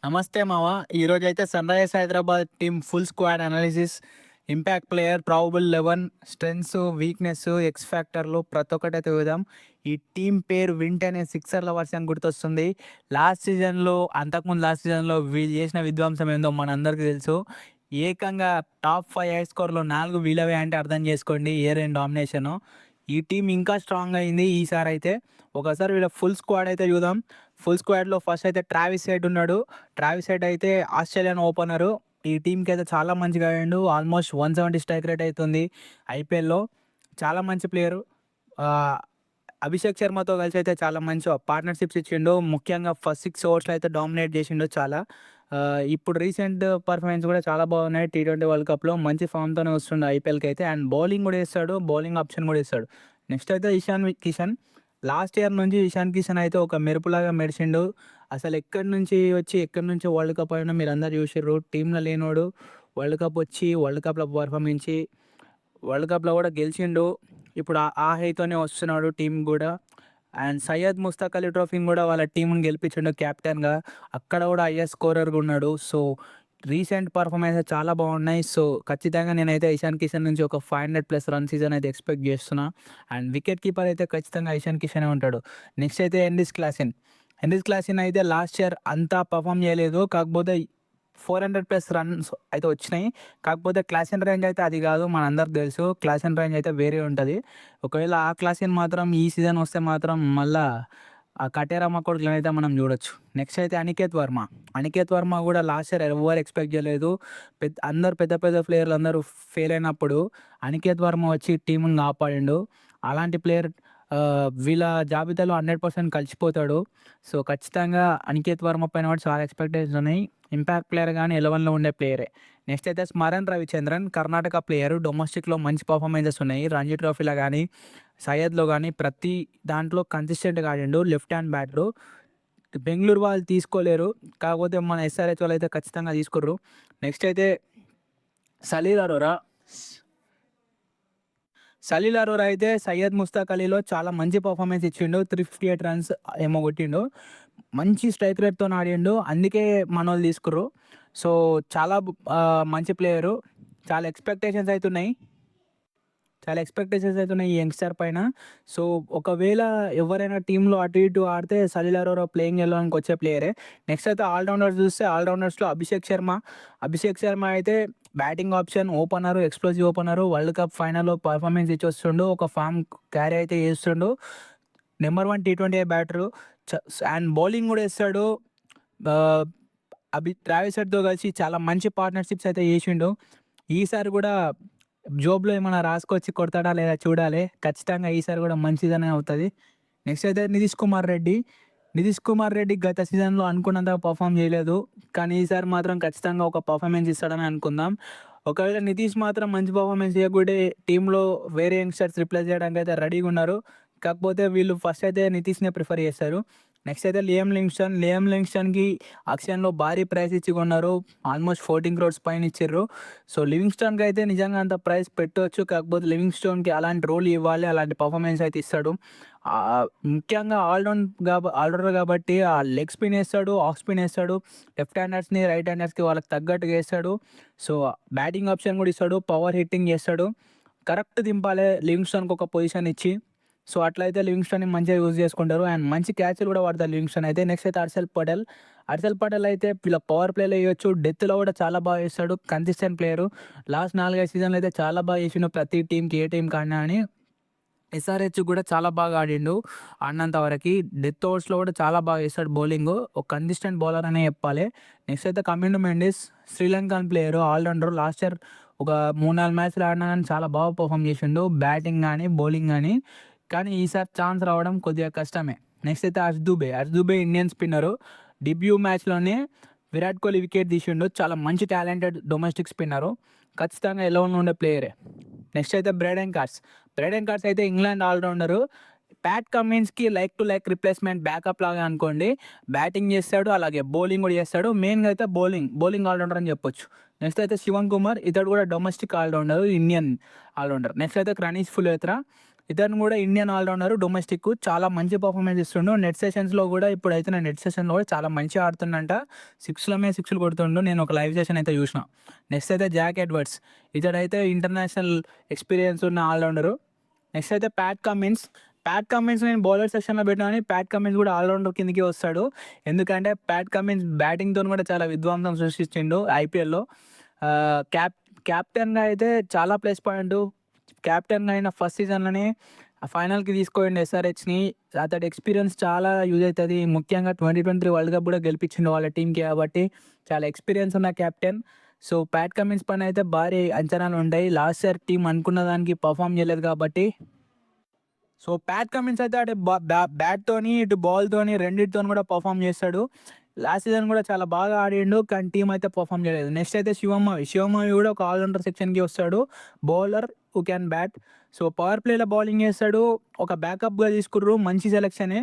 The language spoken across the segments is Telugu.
నమస్తే మామ. ఈరోజైతే Sunrisers Hyderabad team full squad analysis, impact player, probable 11, strengths, weakness, X ఫ్యాక్టర్‌లు ప్రతి ఒక్కటైతే చూద్దాం. ఈ టీమ్ పేరు వింటేనే సిక్సర్ల వర్షం గుర్తొస్తుంది. లాస్ట్ సీజన్‌లో వీళ్ళు చేసిన విధ్వంసం ఏందో మనందరికీ తెలుసు. ఏకంగా టాప్ 5 హై స్కోర్‌లో 4 వీళ్ళవే అంటే అర్థం చేసుకోండి ఏ రేంజ్ డామినేషనో. ఈ టీమ్ ఇంకా స్ట్రాంగ్ అయింది ఈసారైతే. ఒకసారి వీళ్ళ ఫుల్ స్క్వాడ్ అయితే చూద్దాం. ఫుల్ స్క్వాడ్‌లో ఫస్ట్ అయితే ట్రావిస్ హెడ్ ఉన్నాడు. ట్రావిస్ హెడ్ అయితే ఆస్ట్రేలియన్ ఓపెనరు. ఈ టీమ్‌కి అయితే చాలా మంచిగా ఆడిండు. ఆల్మోస్ట్ 170 స్ట్రైక్ రేట్ అయితుంది ఐపీఎల్‌లో. చాలా మంచి ప్లేయరు. ఆహ్, అభిషేక్ శర్మతో కలిసి అయితే చాలా మంచి పార్ట్నర్‌షిప్స్ ఇచ్చిండు. ముఖ్యంగా ఫస్ట్ 6 ఓవర్స్‌లో అయితే డామినేట్ చేసిండు చాలా. ఇప్పుడు రీసెంట్ పర్ఫార్మెన్స్ కూడా చాలా బాగున్నాయి. టీ20 వరల్డ్ కప్‌లో మంచి ఫామ్‌తోనే వస్తుండు ఐపీఎల్‌కి అయితే. అండ్ బౌలింగ్ కూడా ఏస్తాడు. బౌలింగ్ ఆప్షన్ కూడా ఇస్తాడు. నెక్స్ట్ అయితే ఇషాన్ కిషన్. లాస్ట్ ఇయర్ నుంచి ఇషాన్ కిషన్ అయితే ఒక మెరుపులాగా మెరిసిండు. అసలు ఎక్కడి నుంచి వరల్డ్ కప్ ఆడినా మీరందరూ చూసిర్రు. టీమ్‌లో లేనోడు వరల్డ్ కప్ వచ్చి వరల్డ్ కప్‌లో పర్ఫార్మించి వరల్డ్ కప్‌లో కూడా గెలిచిండు. ఇప్పుడు ఆ హైతోనే వస్తున్నాడు టీమ్ గూడా. అండ్ సయ్యద్ ముస్తాక్ అలీ ట్రోఫీని గూడా వాళ్ళ టీమ్‌ని గెలిపించిండు కెప్టెన్‌గా. అక్కడ గూడా హైయెస్ట్ స్కోరర్‌గా ఉన్నాడు. సో, రీసెంట్ పర్ఫార్మెన్సెస్ చాలా బాగున్నాయి. సో, ఖచ్చితంగా నేనైతే ఇషాన్ కిషన్ నుంచి ఒక 500+ రన్ సీజన్ అయితే ఎక్స్‌పెక్ట్ చేస్తున్నా. అండ్ వికెట్ కీపర్ అయితే ఖచ్చితంగా ఇషాన్ కిషనే ఉంటాడు. నెక్స్ట్ అయితే హెన్రిస్ క్లాసెన్ అయితే లాస్ట్ ఇయర్ అంతా పర్ఫార్మ్ చేయలేదు. కాకపోతే 400+ రన్స్ అయితే వచ్చినాయి. కాకపోతే క్లాసెన్ రేంజ్ అయితే అది కాదు. మనందరికి తెలుసు. క్లాసెన్ రేంజ్ అయితే వేరే ఉంటది. ఒకవేళ ఆ క్లాసెన్ మాత్రం ఈ సీజన్ వస్తే మాత్రం మళ్ళా ఆ కటేరమ్మ కొడుకులనైతే మనం చూడొచ్చు. నెక్స్ట్ అయితే అనికేత్ వర్మ కూడా లాస్ట్ ఇయర్ ఎవ్వరు ఎక్స్‌పెక్ట్ చేయలేదు. పెద్ద పెద్ద ప్లేయర్లు అందరూ ఫెయిల్ అయినప్పుడు అనికేత్ వర్మ వచ్చి టీమ్‌ని కాపాడిండు. అలాంటి ప్లేయర్ వీళ్ళ జాబితాలో 100% కలిసిపోతాడు. సో, ఖచ్చితంగా అనికేత్ వర్మ పైన కూడా చాలా ఎక్స్‌పెక్టేషన్స్ ఉన్నాయి. ఇంపాక్ట్ ప్లేయర్ గానీ 11లో ఉండే ప్లేయరే. నెక్స్ట్ అయితే స్మరణ్ రవిచంద్రన్ కర్ణాటక ప్లేయరు. డొమెస్టిక్‌లో మంచి పర్ఫార్మెన్సెస్ ఉన్నాయి. రంజీ ట్రోఫీలో గానీ, సయ్యద్‌లో గానీ ప్రతి దాంట్లో కన్సిస్టెంట్‌గా ఆడిండు. Left hand batter. బెంగుళూరు వాళ్ళు తీసుకోలేరు. కాకపోతే మన ఎస్ఆర్‌హెచ్ వాళ్ళైతే ఖచ్చితంగా తీసుకుర్రు. నెక్స్ట్ అయితే సలీల్ అరోరా. సలీల్ అరోరా అయితే సయ్యద్ ముస్తాక్ అలీలో చాలా మంచి పర్ఫార్మెన్స్ ఇచ్చిండు. 358 రన్స్ ఏమో కొట్టిండు. మంచి స్ట్రైక్ రేట్‌తోని ఆడిండు. అందుకే మనోళ్ళు తీసుకుర్రు. సో, మంచి ప్లేయరు. చాలా ఎక్స్‌పెక్టేషన్స్ అయితున్నాయి. ఈ యంగ్‌స్టర్ పైన. సో, ఒకవేళ ఎవరైనా టీమ్‌లో అటు ఇటు ఆడితే సలీల్ అరోరా ప్లేయింగ్ ఎలెవన్‌కి వచ్చే ప్లేయరే. నెక్స్ట్ అయితే ఆల్ రౌండర్స్‌లో అభిషేక్ శర్మ అయితే batting option, opener, explosive opener. World cup ఫైనల్‌లో పర్ఫార్మెన్స్ ఇచ్చొస్తుండు. ఒక ఫామ్ క్యారీ అయితే చేస్తుండు. Number 1 T20 batter. And bowling కూడా ఏస్తాడు. ఆహ్, ట్రావిస్ హెడ్‌తో కలిసి చాలా మంచి పార్ట్నర్‌షిప్స్ అయితే చేసిండు. ఈసారి కూడా జోబ్‌లో ఏమన్నా రాసుకొచ్చి కొడతాడా లేదా చూడాలి. ఖచ్చితంగా ఈసారి కూడా మంచి సీజనే అవుతది. నెక్స్ట్ అయితే నితీష్ కుమార్ రెడ్డి గత సీజన్‌లో అనుకున్నంతగా పర్ఫార్మ్ చేయలేదు. కానీ ఈసారి మాత్రం ఖచ్చితంగా ఒక పర్ఫార్మెన్స్ ఇస్తాడని అనుకుందాం. ఒకవేళ నితీష్ మాత్రం మంచి పర్ఫార్మెన్స్ చేయకుంటే టీమ్‌లో వేరే యంగ్‌స్టర్స్ రిప్లేస్ చేయడానికైతే రెడీగున్నారు. కాకపోతే వీళ్ళు ఫస్ట్ అయితే నితీష్‌నే ప్రిఫర్ చేస్తారు. నెక్స్ట్ అయితే లియామ్ లివింగ్‌స్టన్‌కి ఆక్షన్‌లో భారీ ప్రైస్ ఇచ్చి కొన్నారు. ఆల్మోస్ట్ 14 క్రోర్స్ పైన ఇచ్చిర్రు. సో, లివింగ్‌స్టన్‌కి అయితే నిజంగా అంత ప్రైస్ పెట్టొచ్చు. కాకపోతే లివింగ్‌స్టోన్‌కి అలాంటి రోల్ ఇవ్వాలి. అలాంటి పర్ఫార్మెన్స్ అయితే ఇస్తాడు. ముఖ్యంగా ఆల్రౌండర్ కాబట్టి లెగ్ స్పిన్ ఏస్తాడు, ఆఫ్ స్పిన్ ఏస్తాడు. లెఫ్ట్ హ్యాండర్స్‌ని, రైట్ హ్యాండర్స్‌కి వాళ్ళకి తగ్గట్టుగా ఏస్తాడు. సో, బ్యాటింగ్ ఆప్షన్ కూడా ఇస్తాడు. పవర్ హిట్టింగ్ చేస్తాడు. కరెక్ట్ దింపాలే లివింగ్‌స్టన్‌కి ఒక పొజిషన్ ఇచ్చి. సో, అట్లయితే లివింగ్‌స్టన్‌ని మంచిగా యూజ్ చేసుకుంటారు. అండ్ మంచి క్యాచ్‌లు కూడా పడతారు లివింగ్‌స్టన్ అయితే. నెక్స్ట్ అయితే హర్షల్ పటేల్ అయితే వీళ్ళ పవర్ ప్లేలో ఎయొచ్చు. డెత్‌లో కూడా చాలా బాగా చేస్తాడు. Consistent player. లాస్ట్ 4, 5 సీజన్‌లో అయితే చాలా బాగా చేసిండు. ప్రతి టీమ్‌కి ఏ టీమ్‌కి ఆడినా గాని. ఎస్ఆర్‌హెచ్ కూడా చాలా బాగా ఆడిండు ఆడినంత వరకి. డెత్ ఓవర్స్‌లో కూడా చాలా బాగా చేస్తాడు బౌలింగు. ఒక కన్సిస్టెంట్ బౌలర్ అనే చెప్పాలి. నెక్స్ట్ అయితే Kamindu Mendis Sri Lankan player, all rounder. Last year ఒక 3, 4 మ్యాచ్‌లు ఆడినా గానీ చాలా బాగా పర్ఫార్మ్ చేసిండు. బ్యాటింగ్ గానీ, బౌలింగ్ గానీ. కానీ ఈసారి ఛాన్స్ రావడం కొద్దిగా కష్టమే. నెక్స్ట్ అయితే Harsh Dubey Indian spinner. Debut మ్యాచ్‌లోనే విరాట్ కోహ్లీ వికెట్ తీసిండు. చాలా మంచి టాలెంటెడ్ డొమెస్టిక్ స్పిన్నరు. ఖచ్చితంగా 11లో ఉండే ప్లేయరే. నెక్స్ట్ అయితే బ్రైడెన్ కార్డ్స్ అయితే ఇంగ్లాండ్ ఆల్రౌండరు. ప్యాట్ కమిన్స్‌కి like to like replacement backup లాగా అనుకోండి. బ్యాటింగ్ చేస్తాడు, అలాగే బౌలింగ్ కూడా చేస్తాడు. మెయిన్‌గా అయితే బౌలింగ్ ఆల్రౌండర్ అని చెప్పొచ్చు. నెక్స్ట్ అయితే శివన్ కుమార్. ఇతడు కూడా domestic all rounder, Indian all rounder. Next అయితే క్రనీష్ ఫులేత్రా. ఇతను కూడా ఇండియన్ ఆల్రౌండర్, డొమెస్టిక్ చాలా మంచి పర్ఫార్మెన్స్ ఇస్తుండు. నెట్ సెషన్స్లో కూడా ఇప్పుడైతే నా నెట్ సెషన్లో కూడా చాలా మంచిగా ఆడుతుండంట. సిక్స్ల మీద సిక్స్లు కొడుతుండు. నేను ఒక లైవ్ సెషన్ అయితే చూసిన. నెక్స్ట్ అయితే జాక్ ఎడ్వర్డ్స్, ఇతడైతే ఇంటర్నేషనల్ ఎక్స్పీరియన్స్ ఉన్న ఆల్రౌండరు. నెక్స్ట్ అయితే ప్యాట్ కమిన్స్. ప్యాట్ కమిన్స్ నేను బౌలర్ సెక్షన్లో పెట్టినా కానీ ప్యాట్ కమిన్స్ కూడా ఆల్రౌండర్ కిందకి వస్తాడు. ఎందుకంటే ప్యాట్ కమిన్స్ బ్యాటింగ్తో కూడా చాలా విధ్వంసం సృష్టించిండు ఐపీఎల్లో. క్యాప్టెన్గా అయితే చాలా ప్లస్ పాయింట్. క్యాప్టెన్గా అయిన ఫస్ట్ సీజన్లోనే ఫైనల్కి తీసుకోండి ఎస్ఆర్హెచ్ని. అతడి ఎక్స్పీరియన్స్ చాలా యూజ్ అవుతుంది. ముఖ్యంగా 2023 వరల్డ్ కప్ కూడా గెలిపించిండు వాళ్ళ టీంకి, కాబట్టి చాలా ఎక్స్పీరియన్స్ ఉన్న క్యాప్టెన్. సో ప్యాట్ కమిన్స్ పైన అయితే భారీ అంచనాలు ఉంటాయి. లాస్ట్ ఇయర్ టీం అనుకున్న దానికి పర్ఫామ్ చేయలేదు కాబట్టి. సో ప్యాట్ కమిన్స్ అయితే అటు బ్యాట్తోని ఇటు బాల్తోని రెండింటితో కూడా పర్ఫామ్ చేస్తాడు. లాస్ట్ సీజన్ కూడా చాలా బాగా ఆడిండు, కానీ టీం అయితే పర్ఫామ్ చేయలేదు. నెక్స్ట్ అయితే శివమవి కూడా ఒక ఆల్రౌండర్ సెక్షన్కి వస్తాడు. Bowler who can bat. So power ప్లేలో బౌలింగ్ చేస్తాడు. ఒక బ్యాకప్గా తీసుకుర్రు, మంచి సెలెక్షనే.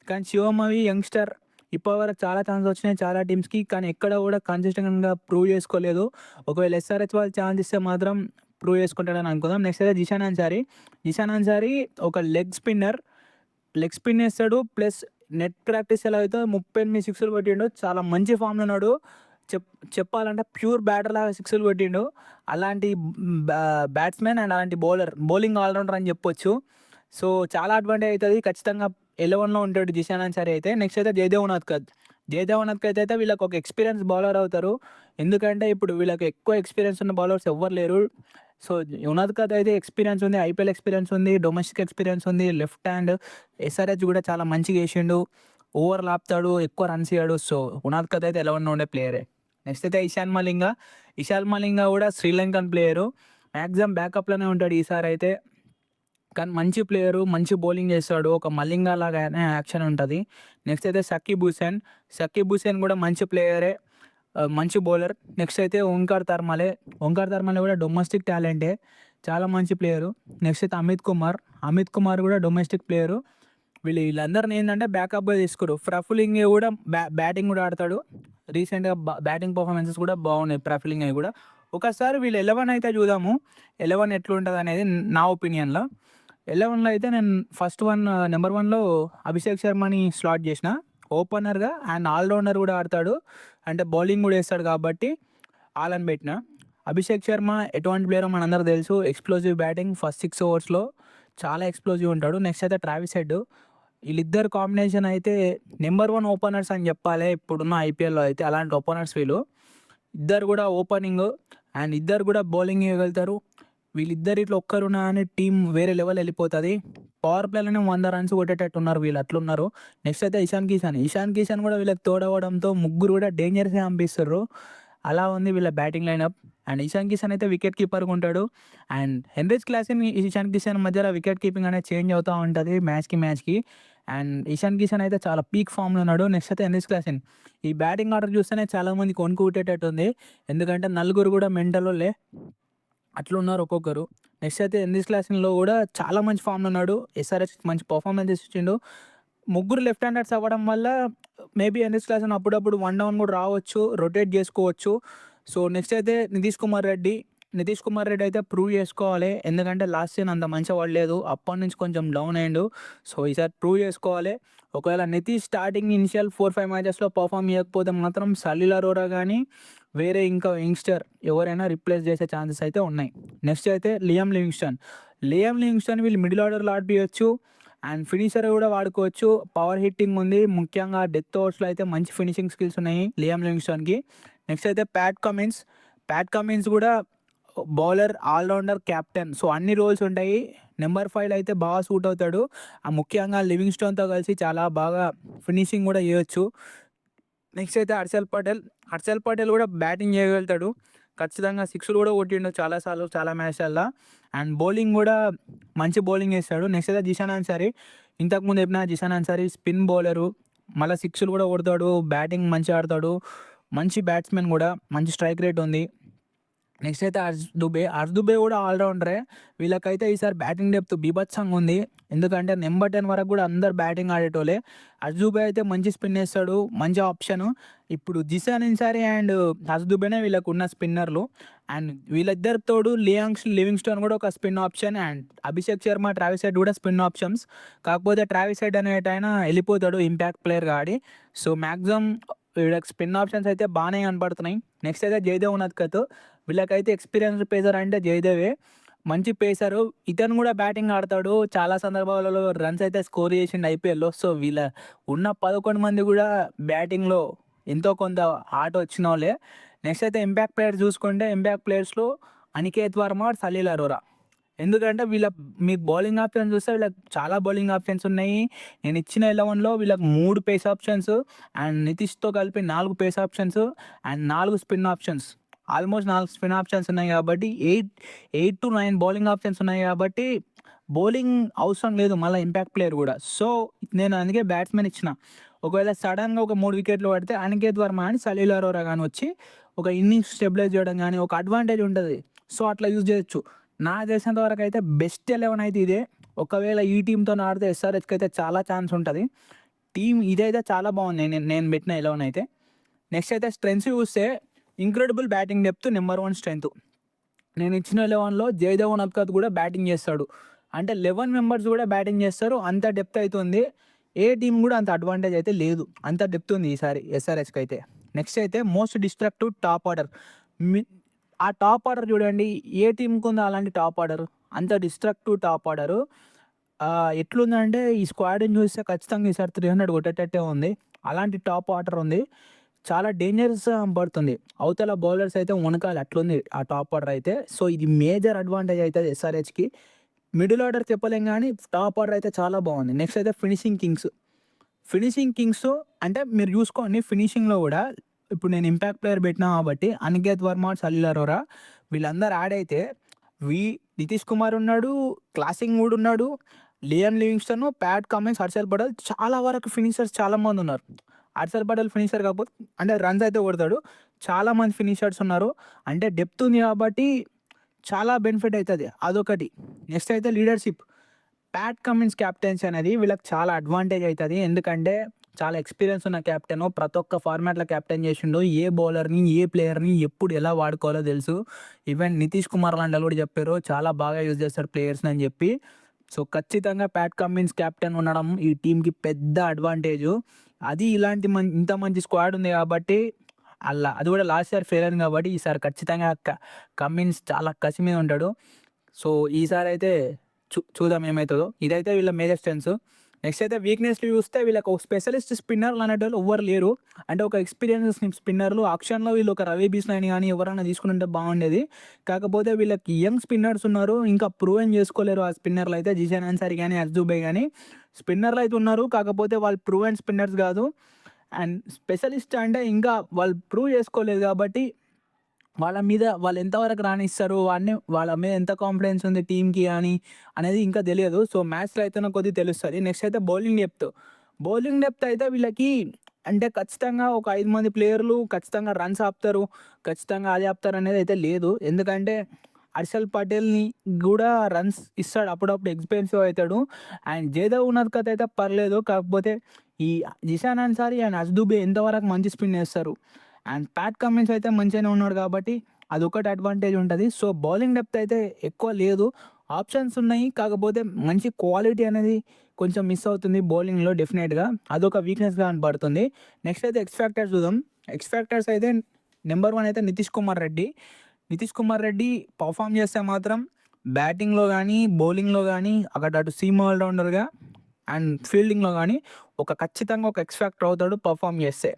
కానీ శివమవి యంగ్స్టర్, ఇప్పటివరకు చాలా ఛాన్స్ వచ్చినాయి చాలా టీమ్స్కి, కానీ ఎక్కడ కూడా కన్సిస్టెంట్గా ప్రూవ్ చేసుకోలేదు. ఒకవేళ ఎస్ఆర్హెచ్ వాళ్ళు ఛాన్స్ ఇస్తే మాత్రం ప్రూవ్ చేసుకుంటాడని అనుకుందాం. నెక్స్ట్ అయితే జిషాన్ అన్సారీ ఒక లెగ్ స్పిన్ వేస్తాడు. ప్లస్ నెట్ ప్రాక్టీస్ ఎలా అయితే 38 సిక్స్లు కొట్టిండు. చాలా మంచి ఫామ్లో ఉన్నాడు. చెప్పాలంటే ప్యూర్ బ్యాటర్ లాగా సిక్స్లు కొట్టిండు. అలాంటి బ్యాట్స్మెన్ అండ్ అలాంటి బౌలింగ్ ఆల్రౌండర్ అని చెప్పొచ్చు. సో చాలా అడ్వాంటేజ్ అవుతుంది. ఖచ్చితంగా 11లో ఉంటాడు జిషాన్ అన్సారీ అయితే. నెక్స్ట్ అయితే జయదేవ్ ఉనాద్కత్ అయితే వీళ్ళకి ఒక ఎక్స్పీరియన్స్ బౌలర్ అవుతారు. ఎందుకంటే ఇప్పుడు వీళ్ళకి ఎక్కువ ఎక్స్పీరియన్స్ ఉన్న బౌలర్స్ ఎవ్వరు లేరు. సో ఉనాద్కత్ అయితే ఎక్స్పీరియన్స్ ఉంది, ఐపీఎల్ ఎక్స్పీరియన్స్ ఉంది, డొమెస్టిక్ ఎక్స్పీరియన్స్ ఉంది. లెఫ్ట్ హ్యాండ్ ఎస్ఆర్హెచ్ కూడా చాలా మంచిగా వేసిండు. ఓవర్ లాపుతాడు, ఎక్కువ రన్స్ ఇయ్యాడు. సో ఉనాద్కత్ అయితే 11లో ఉండే ప్లేయరే. నెక్స్ట్ అయితే ఇషాన్ మలింగా కూడా శ్రీలంకన్ ప్లేయరు. మ్యాక్సిమం బ్యాకప్లోనే ఉంటాడు ఈసారి అయితే. కానీ మంచి ప్లేయరు, మంచి బౌలింగ్ చేస్తాడు. ఒక మలింగా లాగానే యాక్షన్ ఉంటుంది. నెక్స్ట్ అయితే సకీబ్ హుసేన్ కూడా మంచి ప్లేయరే, మంచి బౌలర్. నెక్స్ట్ అయితే ఓంకార్ తర్మలే కూడా డొమెస్టిక్ టాలెంటే, చాలా మంచి ప్లేయరు. నెక్స్ట్ అయితే అమిత్ కుమార్ కూడా డొమెస్టిక్ ప్లేయరు. వీళ్ళందరిని ఏంటంటే బ్యాకప్గా తీసుకురు. ప్రఫులింగ్ కూడా బ్యాటింగ్ కూడా ఆడతాడు. రీసెంట్గా బ్యాటింగ్ పర్ఫార్మెన్సెస్ కూడా బాగున్నాయి ప్రఫులింగ్ కూడా. ఒకసారి వీళ్ళు 11 అయితే చూద్దాము, 11 ఎట్లుంటుంది అనేది నా ఒపీనియన్లో. 11లో అయితే నేను నెంబర్ 1లో అభిషేక్ శర్మని స్లాట్ చేసిన ఓపెనర్గా. అండ్ ఆల్రౌండర్ కూడా ఆడతాడు, అంటే బౌలింగ్ కూడా వేస్తాడు కాబట్టి ఆలని పెట్టిన. అభిషేక్ శర్మ ఎటువంటి ప్లేయరో మనందరూ తెలుసు. ఎక్స్ప్లోజివ్ బ్యాటింగ్, ఫస్ట్ 6 ఓవర్స్లో చాలా ఎక్స్ప్లోజివ్ ఉంటాడు. నెక్స్ట్ అయితే ట్రావిస్ హెడ్. వీళ్ళిద్దరు కాంబినేషన్ అయితే నెంబర్ 1 ఓపెనర్స్ అని చెప్పాలి ఇప్పుడున్న ఐపీఎల్లో అయితే. అలాంటి ఓపెనర్స్ ఇద్దరు కూడా ఓపెనింగ్ అండ్ ఇద్దరు కూడా బౌలింగ్ వేయగలుగుతారు. వీళ్ళిద్దరిట్లో ఒక్కరున్నా అని టీం వేరే లెవెల్ వెళ్ళిపోతుంది. పవర్ ప్లేలోనే 100 రన్స్ కొట్టేటట్టు ఉన్నారు వీళ్ళు, అట్లున్నారు. నెక్స్ట్ అయితే ఇషాన్ కిషన్ కూడా వీళ్ళకి తోడవడంతో ముగ్గురు కూడా డేంజర్స్గా పంపిస్తారు. అలా ఉంది వీళ్ళ batting lineup. And Ishan Kishan అయితే వికెట్ కీపర్గా ఉంటాడు. And Heinrich Klaasen Ishan Kishan మధ్యలో వికెట్ కీపింగ్ అనేది చేంజ్ అవుతూ ఉంటుంది మ్యాచ్కి. అండ్ ఇషాన్ కిషన్ అయితే చాలా పీక్ ఫామ్లో ఉన్నాడు. నెక్స్ట్ అయితే హెన్రిచ్ క్లాసెన్. ఈ బ్యాటింగ్ ఆర్డర్ చూస్తేనే చాలామంది కొనుక్కుంటేటట్టు ఉంది, ఎందుకంటే నలుగురు కూడా మెంటల్లో అట్లున్నారు ఒక్కొక్కరు. నెక్స్ట్ అయితే హెన్రిచ్ క్లాసెన్లో కూడా చాలా మంచి ఫామ్లో ఉన్నాడు. ఎస్ఆర్హెచ్ మంచి పర్ఫార్మెన్స్ ఇచ్చిండు. ముగ్గురు లెఫ్ట్ హ్యాండర్స్ అవ్వడం వల్ల మేబీ హెన్రిచ్ క్లాసెన్ అప్పుడప్పుడు 1 డౌన్ కూడా రావచ్చు, రొటేట్ చేసుకోవచ్చు. సో నెక్స్ట్ అయితే నితీష్ కుమార్ రెడ్డి అయితే ప్రూవ్ చేసుకోవాలి, ఎందుకంటే లాస్ట్ సీజన్ అంత మంచిగా పడలేదు, అప్పటి నుంచి కొంచెం డౌన్ అయ్యిండు. సో ఈసారి ప్రూవ్ చేసుకోవాలి. ఒకవేళ నితీష్ స్టార్టింగ్ ఇనిషియల్ 4-5 మ్యాచెస్లో పర్ఫామ్ చేయకపోతే మాత్రం సలీల్ అరోరా కానీ వేరే ఇంకా యంగ్స్టర్ ఎవరైనా రిప్లేస్ చేసే ఛాన్సెస్ అయితే ఉన్నాయి. నెక్స్ట్ అయితే లియామ్ లివింగ్స్టన్ వీళ్ళు మిడిల్ ఆర్డర్లో ఆడిపించవచ్చు అండ్ ఫినిషర్ కూడా వాడుకోవచ్చు. పవర్ హిట్టింగ్ ఉంది, ముఖ్యంగా డెత్ ఓవర్స్లో అయితే మంచి ఫినిషింగ్ స్కిల్స్ ఉన్నాయి లియామ్ లివింగ్స్టన్కి. నెక్స్ట్ అయితే ప్యాట్ కమిన్స్ కూడా బౌలర్, ఆల్రౌండర్, క్యాప్టెన్. సో అన్ని రోల్స్ ఉంటాయి. నెంబర్ 5 అయితే బాగా సూట్ అవుతాడు. ముఖ్యంగా లివింగ్స్టన్తో కలిసి చాలా బాగా ఫినిషింగ్ కూడా చేయొచ్చు. నెక్స్ట్ అయితే హర్షల్ పటేల్ కూడా బ్యాటింగ్ చేయగలుగుతాడు. ఖచ్చితంగా 6 కూడా కొట్టిండు చాలాసార్లు చాలా మ్యాచ్లల్లో. అండ్ బౌలింగ్ కూడా మంచి బౌలింగ్ వేస్తాడు. నెక్స్ట్ అయితే ఇంతకుముందు చెప్పిన జిషాన్ అన్సారీ స్పిన్ బౌలరు, మళ్ళీ 6 కూడా కొడతాడు, బ్యాటింగ్ మంచిగా ఆడతాడు, మంచి బ్యాట్స్మెన్ కూడా, మంచి స్ట్రైక్ రేట్ ఉంది. నెక్స్ట్ అయితే హర్ష్ దుబే కూడా ఆల్రౌండరే. వీళ్ళకైతే ఈసారి బ్యాటింగ్ డెప్త్ బీభత్సంగా ఉంది. ఎందుకంటే నెంబర్ 10 వరకు కూడా అందరు బ్యాటింగ్ ఆడేటోళ్ళే. హర్ష్ దుబే అయితే మంచి స్పిన్ వేస్తాడు, మంచి ఆప్షన్. ఇప్పుడు జిసాన్ అన్సారీ అండ్ హర్ష్ దుబేనే వీళ్ళకు ఉన్న స్పిన్నర్లు. అండ్ వీళ్ళిద్దరు తోడు లివింగ్స్టోన్ కూడా ఒక spin option. And Abhishek Sharma, Travis head కూడా స్పిన్ ఆప్షన్స్. కాకపోతే ట్రావిస్ హెడ్ అనేటైన వెళ్ళిపోతాడు ఇంపాక్ట్ ప్లేయర్గా ఆడి. సో మ్యాక్సిమం వీళ్ళకి స్పిన్ ఆప్షన్స్ అయితే బాగానే కనపడుతున్నాయి. నెక్స్ట్ అయితే జయదేవ్ ఉన్నత్కత్. వీళ్ళకైతే ఎక్స్పీరియన్స్ పేసర్ అంటే జయదేవే. మంచి పేసరు. ఇతను కూడా బ్యాటింగ్ ఆడతాడు. చాలా సందర్భాలలో రన్స్ అయితే స్కోర్ చేసిండు ఐపీఎల్లో. సో వీళ్ళ ఉన్న 11 మంది కూడా బ్యాటింగ్లో ఎంతో కొంత ఆట వచ్చిన వాళ్ళే. నెక్స్ట్ అయితే ఇంపాక్ట్ ప్లేయర్స్ చూసుకుంటే ఇంపాక్ట్ ప్లేయర్స్లో అనికేత్ వర్మ, సలీల్ అరోరా. ఎందుకంటే మీకు బౌలింగ్ ఆప్షన్స్ చూస్తే వీళ్ళకి చాలా బౌలింగ్ ఆప్షన్స్ ఉన్నాయి. నేను ఇచ్చిన 11లో వీళ్ళకి 3 పేస్ ఆప్షన్స్ అండ్ నితీష్తో కలిపి 4 pace options and 4 spin options. Almost 4 spin options ఉన్నాయి కాబట్టి 8 to 9 బౌలింగ్ ఆప్షన్స్ ఉన్నాయి కాబట్టి బౌలింగ్ అవసరం లేదు మళ్ళీ ఇంపాక్ట్ ప్లేయర్ కూడా. సో నేను అందుకే బ్యాట్స్మెన్ ఇచ్చిన. ఒకవేళ సడన్గా ఒక 3 వికెట్లు పడితే అనికేత్ వర్మ అని సలీల్ అరోరా కానీ వచ్చి ఒక ఇన్నింగ్స్ స్టెబిలైజ్ చేయడం కానీ ఒక అడ్వాంటేజ్ ఉంటుంది. సో అట్లా యూజ్ చేయొచ్చు. నాకు తెలిసినంత వరకు అయితే బెస్ట్ 11 అయితే ఇదే. ఒకవేళ ఈ టీంతో ఆడితే ఎస్ఆర్హెచ్కి అయితే చాలా ఛాన్స్ ఉంటుంది. టీం ఇదైతే చాలా బాగుంది నేను పెట్టిన 11 అయితే. నెక్స్ట్ అయితే స్ట్రెంగ్స్ చూస్తే incredible batting depth number 1 strength. నేను ఇచ్చిన 11లో జయదేవ్ ఉన్నత్కత్ కూడా బ్యాటింగ్ చేస్తాడు. అంటే 11 మెంబర్స్ కూడా బ్యాటింగ్ చేస్తారు. అంత డెప్త్ అవుతుంది. ఏ టీం కూడా అంత అడ్వాంటేజ్ అయితే లేదు. అంత డెప్త్ ఉంది ఈసారి ఎస్ఆర్హెచ్కి అయితే. నెక్స్ట్ అయితే మోస్ట్ డిస్ట్రక్టివ్ టాప్ ఆర్డర్. ఆ టాప్ ఆర్డర్ చూడండి, ఏ టీంకి ఉందో అలాంటి టాప్ ఆర్డర్. అంత డిస్ట్రక్టివ్ టాప్ ఆర్డరు. ఎట్లుందంటే ఈ స్క్వాడ్ని చూస్తే ఖచ్చితంగా ఈసారి 300 కొట్టేటట్టే ఉంది. అలాంటి టాప్ ఆర్డర్ ఉంది. చాలా డేంజరస్ పడుతుంది. అవతల బౌలర్స్ అయితే వణకాలి అట్లుంది ఆ టాప్ ఆర్డర్ అయితే. సో ఇది మేజర్ అడ్వాంటేజ్ అవుతుంది ఎస్ఆర్హెచ్కి. మిడిల్ ఆర్డర్ చెప్పలేం కానీ టాప్ ఆర్డర్ అయితే చాలా బాగుంది. నెక్స్ట్ అయితే ఫినిషింగ్ కింగ్స్ అంటే మీరు చూసుకోండి ఫినిషింగ్లో కూడా. ఇప్పుడు నేను ఇంపాక్ట్ ప్లేయర్ పెట్టినా కాబట్టి అనికేత్ వర్మ, సలీల్ అరోరా వీళ్ళందరూ యాడ్ అయితే నితీష్ కుమార్ ఉన్నాడు, క్లాసింగ్ వుడ్ ఉన్నాడు, Liam Livingstone, Pat Cummins, Harshal Patel, చాలా వరకు ఫినిషర్స్ చాలామంది ఉన్నారు. హర్షల్ పటేల్ ఫినిషర్ కాకపోతే అంటే రన్స్ అయితే కొడతాడు. చాలామంది ఫినిషర్స్ ఉన్నారు. అంటే డెప్త్ ఉంది కాబట్టి చాలా బెనిఫిట్ అవుతుంది అదొకటి. నెక్స్ట్ అయితే లీడర్షిప్. ప్యాట్ కమిన్స్ క్యాప్టెన్సీ అనేది వీళ్ళకి చాలా అడ్వాంటేజ్ అవుతుంది. ఎందుకంటే చాలా ఎక్స్పీరియన్స్ ఉన్న క్యాప్టెన్. ప్రతి ఒక్క ఫార్మాట్లో క్యాప్టెన్ చేసిండు. ఏ బౌలర్ని ఏ ప్లేయర్ని ఎప్పుడు ఎలా వాడుకోవాలో తెలుసు. ఈవెన్ నితీష్ కుమార్ లాంటి కూడా చెప్పారు చాలా బాగా యూజ్ చేస్తారు ప్లేయర్స్ని అని చెప్పి. సో ఖచ్చితంగా ప్యాట్ కమిన్స్ క్యాప్టెన్ ఉండడం ఈ టీంకి పెద్ద అడ్వాంటేజు. అది ఇలాంటి ఇంత మంచి స్క్వాడ్ ఉంది కాబట్టి అది కూడా లాస్ట్ ఇయర్ ఫెయిల్ అయింది కాబట్టి ఈసారి ఖచ్చితంగా కమిన్స్ చాలా కసి మీద ఉంటాడు. సో ఈసారి అయితే చూద్దాం ఏమవుతుందో. ఇదైతే వీళ్ళ మేజర్ స్ట్రెంగ్స్. నెక్స్ట్ అయితే వీక్నెస్లు చూస్తే వీళ్ళకి ఒక స్పెషలిస్ట్ స్పిన్నర్లు అనేటోళ్ళు ఎవ్వరు లేరు. అంటే ఒక ఎక్స్పీరియన్స్ స్పిన్నర్లు ఆక్షన్లో వీళ్ళు ఒక రవి బిష్నాయిని కానీ ఎవరైనా తీసుకుంటే బాగుండేది. కాకపోతే వీళ్ళకి యంగ్ స్పిన్నర్స్ ఉన్నారు, ఇంకా ప్రూవెన్ చేసుకోలేరు ఆ స్పిన్నర్లు అయితే. జిసాన్ అన్సారీ కానీ హర్ష్ దుబే కానీ స్పిన్నర్లు అయితే ఉన్నారు, కాకపోతే వాళ్ళు ప్రూవెన్ స్పిన్నర్స్ కాదు. అండ్ స్పెషలిస్ట్ అంటే ఇంకా వాళ్ళు ప్రూవ్ చేసుకోలేదు కాబట్టి వాళ్ళ మీద వాళ్ళు ఎంతవరకు రాణిస్తారు, వాళ్ళ మీద ఎంత కాన్ఫిడెన్స్ ఉంది టీంకి అని అనేది ఇంకా తెలియదు. సో మ్యాచ్లో అయితేనే కొద్దిగా తెలుస్తుంది. నెక్స్ట్ అయితే బౌలింగ్ డెప్త్ అయితే వీళ్ళకి అంటే ఖచ్చితంగా ఒక 5 మంది ప్లేయర్లు ఖచ్చితంగా రన్స్ ఆపుతారు, ఖచ్చితంగా అది ఆపుతారు అనేది అయితే లేదు. ఎందుకంటే హర్షల్ పటేల్ని కూడా రన్స్ ఇస్తాడు, అప్పుడప్పుడు ఎక్స్పెన్సివ్ అవుతాడు. అండ్ జయదేవ్ ఉన్నత్కత్ అయితే పర్లేదు, కాకపోతే ఈ జిసాన్ అన్సారీ అండ్ హర్ష్ దుబే ఎంతవరకు మంచి స్పిన్ వేస్తారు. అండ్ ప్యాట్ కమిన్స్ అయితే మంచిగానే ఉన్నాడు కాబట్టి అదొకటి అడ్వాంటేజ్ ఉంటుంది. సో బౌలింగ్ డెప్త్ అయితే ఎక్కువ లేదు, ఆప్షన్స్ ఉన్నాయి, కాకపోతే మంచి క్వాలిటీ అనేది కొంచెం మిస్ అవుతుంది బౌలింగ్లో డెఫినెట్గా. అదొక వీక్నెస్గా కనపడుతుంది. నెక్స్ట్ అయితే ఎక్స్‌ఫ్యాక్టర్స్ చూద్దాం. ఎక్స్‌ఫ్యాక్టర్స్ అయితే నెంబర్ 1 అయితే నితీష్ కుమార్ రెడ్డి పర్ఫామ్ చేస్తే మాత్రం బ్యాటింగ్లో కానీ బౌలింగ్లో కానీ అటు సీమ్ ఆల్రౌండర్గా అండ్ ఫీల్డింగ్లో కానీ ఖచ్చితంగా ఒక ఎక్స్‌ఫ్యాక్టర్ అవుతాడు పర్ఫామ్ చేస్తే.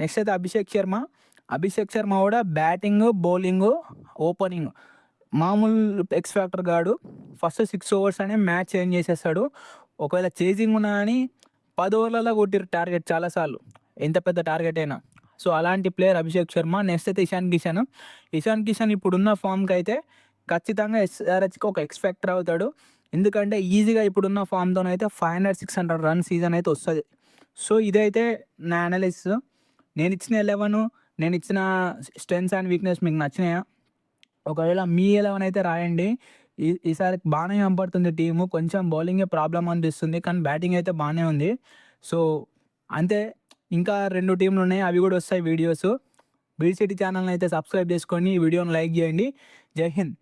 నెక్స్ట్ అయితే అభిషేక్ శర్మ కూడా బ్యాటింగ్, బౌలింగ్, ఓపెనింగ్ మామూలు ఎక్స్‌ఫ్యాక్టర్ కాడు. ఫస్ట్ 6 overs అనే మ్యాచ్ చేంజ్ చేసేస్తాడు. ఒకవేళ చేజింగ్ ఉన్నా కానీ 10 ఓవర్లలో కొట్టిరు టార్గెట్ చాలాసార్లు, ఎంత పెద్ద టార్గెట్ అయినా. సో అలాంటి ప్లేయర్ అభిషేక్ శర్మ. నెక్స్ట్ అయితే ఇషాన్ కిషన్ ఇప్పుడున్న ఫామ్కి అయితే ఖచ్చితంగా ఎస్ఆర్హెచ్కి ఒక ఎక్స్‌ఫ్యాక్టర్ అవుతాడు. ఎందుకంటే ఈజీగా ఇప్పుడున్న ఫామ్తోనైతే 500-600 రన్ సీజన్ అయితే వస్తుంది. సో ఇదైతే నా అనాలిసిస్. నేను ఇచ్చిన 11, నేను ఇచ్చిన స్ట్రెంగ్స్ అండ్ వీక్నెస్ మీకు నచ్చినాయా? ఒకవేళ మీ 11 అయితే రాయండి. ఈసారి బానే కనపడుతుంది టీము. కొంచెం బౌలింగే ప్రాబ్లమ్ అనిపిస్తుంది. కానీ బ్యాటింగ్ అయితే బానే ఉంది. సో, అంతే. ఇంకా 2 టీమ్‌లున్నాయి. అవి గూడా వస్తాయి వీడియోసు. బీట్ సిటీ ఛానెల్‌ని అయితే సబ్స్క్రైబ్ చేసుకొని, ఈ వీడియోని లైక్ జేయండి. జై హింద్.